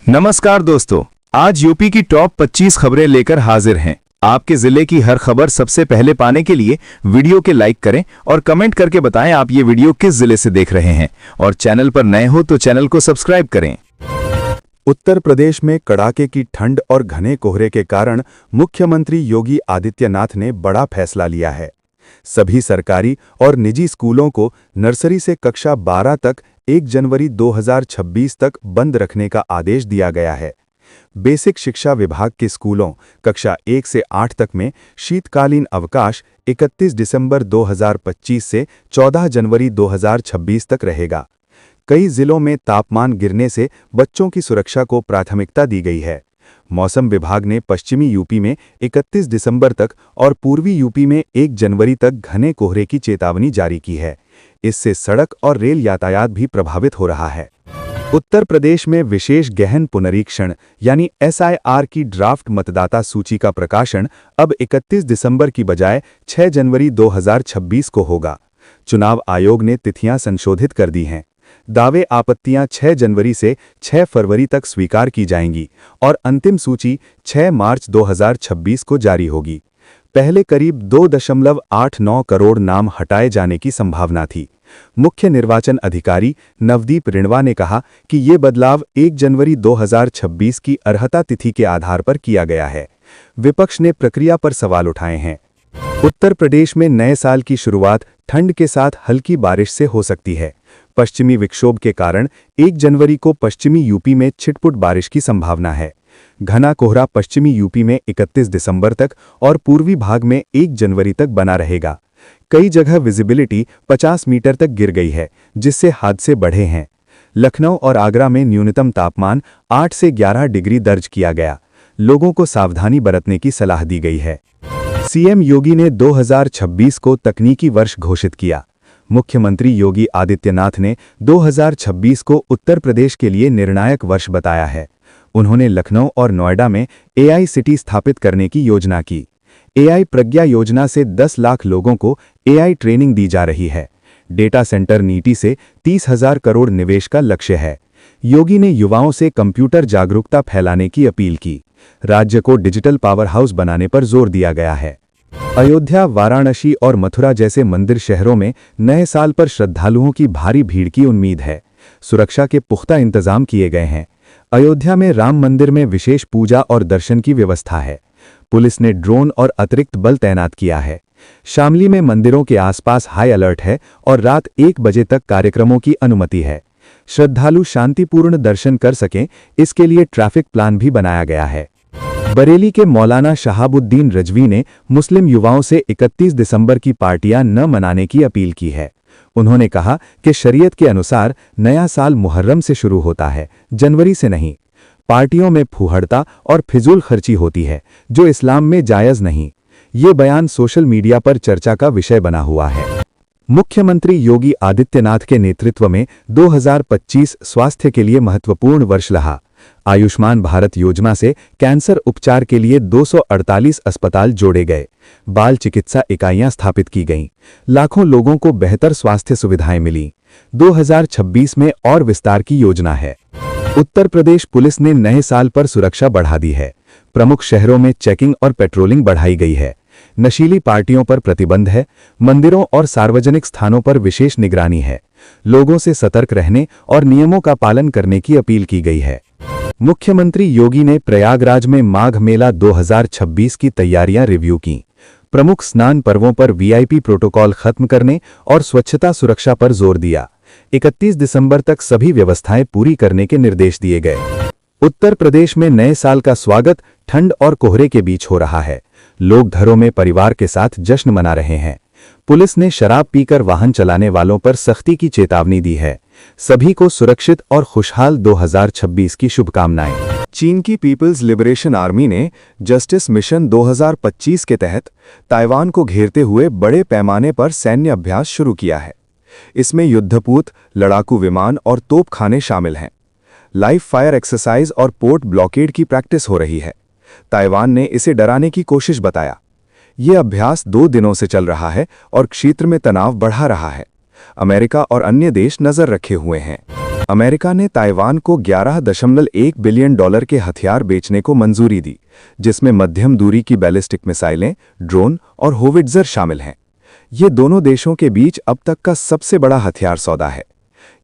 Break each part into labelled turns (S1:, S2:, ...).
S1: नमस्कार दोस्तों, आज यूपी की टॉप 25 खबरें लेकर हाजिर हैं। आपके जिले की हर खबर सबसे पहले पाने के लिए वीडियो के लाइक करें और कमेंट करके बताएं आप ये वीडियो किस जिले से देख रहे हैं, और चैनल पर नए हो तो चैनल को सब्सक्राइब करें।
S2: उत्तर प्रदेश में कड़ाके की ठंड और घने कोहरे के कारण मुख्यमंत्री योगी आदित्यनाथ ने बड़ा फैसला लिया है। सभी सरकारी और निजी स्कूलों को नर्सरी से कक्षा 12 तक 1 जनवरी 2026 तक बंद रखने का आदेश दिया गया है। बेसिक शिक्षा विभाग के स्कूलों कक्षा 1 से 8 तक में शीतकालीन अवकाश 31 दिसंबर 2025 से 14 जनवरी 2026 तक रहेगा। कई जिलों में तापमान गिरने से बच्चों की सुरक्षा को प्राथमिकता दी गई है। मौसम विभाग ने पश्चिमी यूपी में 31 दिसंबर तक और पूर्वी यूपी में 1 जनवरी तक घने कोहरे की चेतावनी जारी की है। इससे सड़क और रेल यातायात भी प्रभावित हो रहा है। उत्तर प्रदेश में विशेष गहन पुनरीक्षण यानी SIR की ड्राफ्ट मतदाता सूची का प्रकाशन अब 31 दिसंबर की बजाय 6 जनवरी 2026 को होगा। चुनाव आयोग ने तिथियां संशोधित कर दी हैं। दावे आपत्तियां 6 जनवरी से 6 फरवरी तक स्वीकार की जाएंगी और अंतिम सूची 6 मार्च 2026 को जारी होगी। पहले करीब 2.89 करोड़ नाम हटाए जाने की संभावना थी। मुख्य निर्वाचन अधिकारी नवदीप रिणवा ने कहा कि ये बदलाव 1 जनवरी 2026 की अर्हता तिथि के आधार पर किया गया है। विपक्ष ने प्रक्रिया पर सवाल उठाए हैं। उत्तर प्रदेश में नए साल की शुरुआत ठंड के साथ हल्की बारिश से हो सकती है। पश्चिमी विक्षोभ के कारण 1 जनवरी को पश्चिमी यूपी में छिटपुट बारिश की संभावना है। घना कोहरा पश्चिमी यूपी में 31 दिसंबर तक और पूर्वी भाग में 1 जनवरी तक बना रहेगा। कई जगह विजिबिलिटी 50 मीटर तक गिर गई है, जिससे हादसे बढ़े हैं। लखनऊ और आगरा में न्यूनतम तापमान 8 से 11 डिग्री दर्ज किया गया। लोगों को सावधानी बरतने की सलाह दी गई है। सीएम योगी ने 2026 को तकनीकी वर्ष घोषित किया। मुख्यमंत्री योगी आदित्यनाथ ने 2026 को उत्तर प्रदेश के लिए निर्णायक वर्ष बताया है। उन्होंने लखनऊ और नोएडा में AI सिटी स्थापित करने की योजना की। AI प्रज्ञा योजना से 10 लाख लोगों को AI ट्रेनिंग दी जा रही है। डेटा सेंटर नीति से 30,000 करोड़ निवेश का लक्ष्य है। योगी ने युवाओं से कंप्यूटर जागरूकता फैलाने की अपील की। राज्य को डिजिटल पावर हाउस बनाने पर जोर दिया गया है। अयोध्या, वाराणसी और मथुरा जैसे मंदिर शहरों में नए साल पर श्रद्धालुओं की भारी भीड़ की उम्मीद है। सुरक्षा के पुख्ता इंतजाम किए गए हैं। अयोध्या में राम मंदिर में विशेष पूजा और दर्शन की व्यवस्था है। पुलिस ने ड्रोन और अतिरिक्त बल तैनात किया है। शामली में मंदिरों के आसपास हाई अलर्ट है और रात 1 बजे तक कार्यक्रमों की अनुमति है। श्रद्धालु शांतिपूर्ण दर्शन कर सकें, इसके लिए ट्रैफिक प्लान भी बनाया गया है। बरेली के मौलाना शहाबुद्दीन रजवी ने मुस्लिम युवाओं से 31 दिसंबर की पार्टियां न मनाने की अपील की है। उन्होंने कहा कि शरीयत के अनुसार नया साल मुहर्रम से शुरू होता है, जनवरी से नहीं। पार्टियों में फूहड़ता और फिजूल खर्ची होती है, जो इस्लाम में जायज़ नहीं। ये बयान सोशल मीडिया पर चर्चा का विषय बना हुआ है। मुख्यमंत्री योगी आदित्यनाथ के नेतृत्व में 2025 स्वास्थ्य के लिए महत्वपूर्ण वर्ष रहा। आयुष्मान भारत योजना से कैंसर उपचार के लिए 248 अस्पताल जोड़े गए। बाल चिकित्सा इकाइयां स्थापित की गईं। लाखों लोगों को बेहतर स्वास्थ्य सुविधाएं मिली। 2026 में और विस्तार की योजना है। उत्तर प्रदेश पुलिस ने नए साल पर सुरक्षा बढ़ा दी है। प्रमुख शहरों में चेकिंग और पेट्रोलिंग बढ़ाई गई है। नशीली पार्टियों पर प्रतिबंध है। मंदिरों और सार्वजनिक स्थानों पर विशेष निगरानी है। लोगों से सतर्क रहने और नियमों का पालन करने की अपील की गई है। मुख्यमंत्री योगी ने प्रयागराज में माघ मेला 2026 की तैयारियां रिव्यू की। प्रमुख स्नान पर्वों पर VIP प्रोटोकॉल खत्म करने और स्वच्छता सुरक्षा पर जोर दिया। 31 दिसंबर तक सभी व्यवस्थाएं पूरी करने के निर्देश दिए गए। उत्तर प्रदेश में नए साल का स्वागत ठंड और कोहरे के बीच हो रहा है। लोग घरों में परिवार के साथ जश्न मना रहे हैं। पुलिस ने शराब पीकर वाहन चलाने वालों पर सख्ती की चेतावनी दी है। सभी को सुरक्षित और खुशहाल 2026 की शुभकामनाएं। चीन की पीपल्स लिबरेशन आर्मी ने जस्टिस मिशन 2025 के तहत ताइवान को घेरते हुए बड़े पैमाने पर सैन्य अभ्यास शुरू किया है। इसमें युद्धपूत, लड़ाकू विमान और तोपखाने शामिल हैं। लाइव फायर एक्सरसाइज और पोर्ट ब्लॉकेड की प्रैक्टिस हो रही है। ताइवान ने इसे डराने की कोशिश बताया। ये अभ्यास 2 दिनों से चल रहा है और क्षेत्र में तनाव बढ़ा रहा है। अमेरिका और अन्य देश नजर रखे हुए हैं। अमेरिका ने ताइवान को 11.1 बिलियन डॉलर के हथियार बेचने को मंजूरी दी, जिसमें मध्यम दूरी की बैलिस्टिक मिसाइलें, ड्रोन और होविट्जर शामिल हैं। ये दोनों देशों के बीच अब तक का सबसे बड़ा हथियार सौदा है।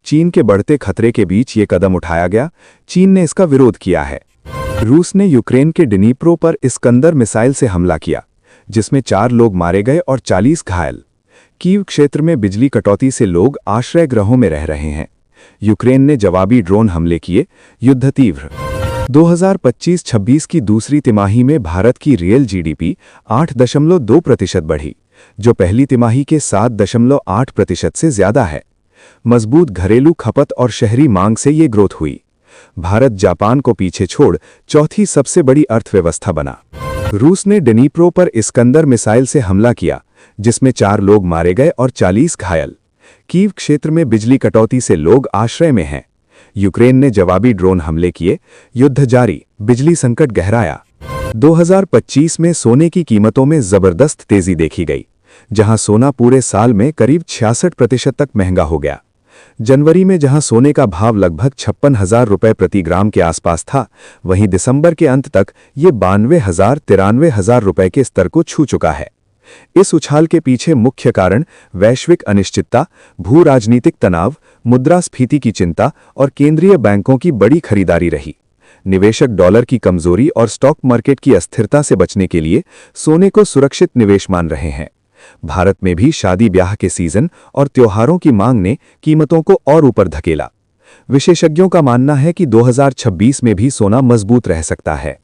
S2: चीन के बढ़ते खतरे के बीच ये कदम उठाया गया। चीन ने इसका विरोध किया है। रूस ने यूक्रेन के डिनीप्रो पर इस्कंदर मिसाइल से हमला किया, जिसमें 4 लोग मारे गए और 40 घायल। कीव क्षेत्र में बिजली कटौती से लोग आश्रय गृहों में रह रहे हैं। यूक्रेन ने जवाबी ड्रोन हमले किए। युद्ध तीव्र। 2025-26 की दूसरी तिमाही में भारत की रियल जीडीपी 8.2% बढ़ी, जो पहली तिमाही के 7.8% से ज्यादा है। मजबूत घरेलू खपत और शहरी मांग से ये ग्रोथ हुई। भारत जापान को पीछे छोड़ चौथी सबसे बड़ी अर्थव्यवस्था बना। रूस ने डिनीप्रो पर इस्कंदर मिसाइल से हमला किया, जिसमें 4 लोग मारे गए और 40 घायल। कीव क्षेत्र में बिजली कटौती से लोग आश्रय में हैं। यूक्रेन ने जवाबी ड्रोन हमले किए। युद्ध जारी। बिजली संकट गहराया। 2025 में सोने की कीमतों में जबरदस्त तेजी देखी गई, जहां सोना पूरे साल में करीब 66% तक महंगा हो गया। जनवरी में जहां सोने का भाव लगभग 56,000 रुपये प्रति ग्राम के आसपास था, वहीं दिसंबर के अंत तक ये 92,000-93,000 रुपये के स्तर को छू चुका है। इस उछाल के पीछे मुख्य कारण वैश्विक अनिश्चितता, भू राजनीतिक तनाव, मुद्रास्फीति की चिंता और केंद्रीय बैंकों की बड़ी खरीदारी रही। निवेशक डॉलर की कमजोरी और स्टॉक मार्केट की अस्थिरता से बचने के लिए सोने को सुरक्षित निवेश मान रहे हैं। भारत में भी शादी ब्याह के सीजन और त्योहारों की मांग ने कीमतों को और ऊपर धकेला। विशेषज्ञों का मानना है कि 2026 में भी सोना मजबूत रह सकता है।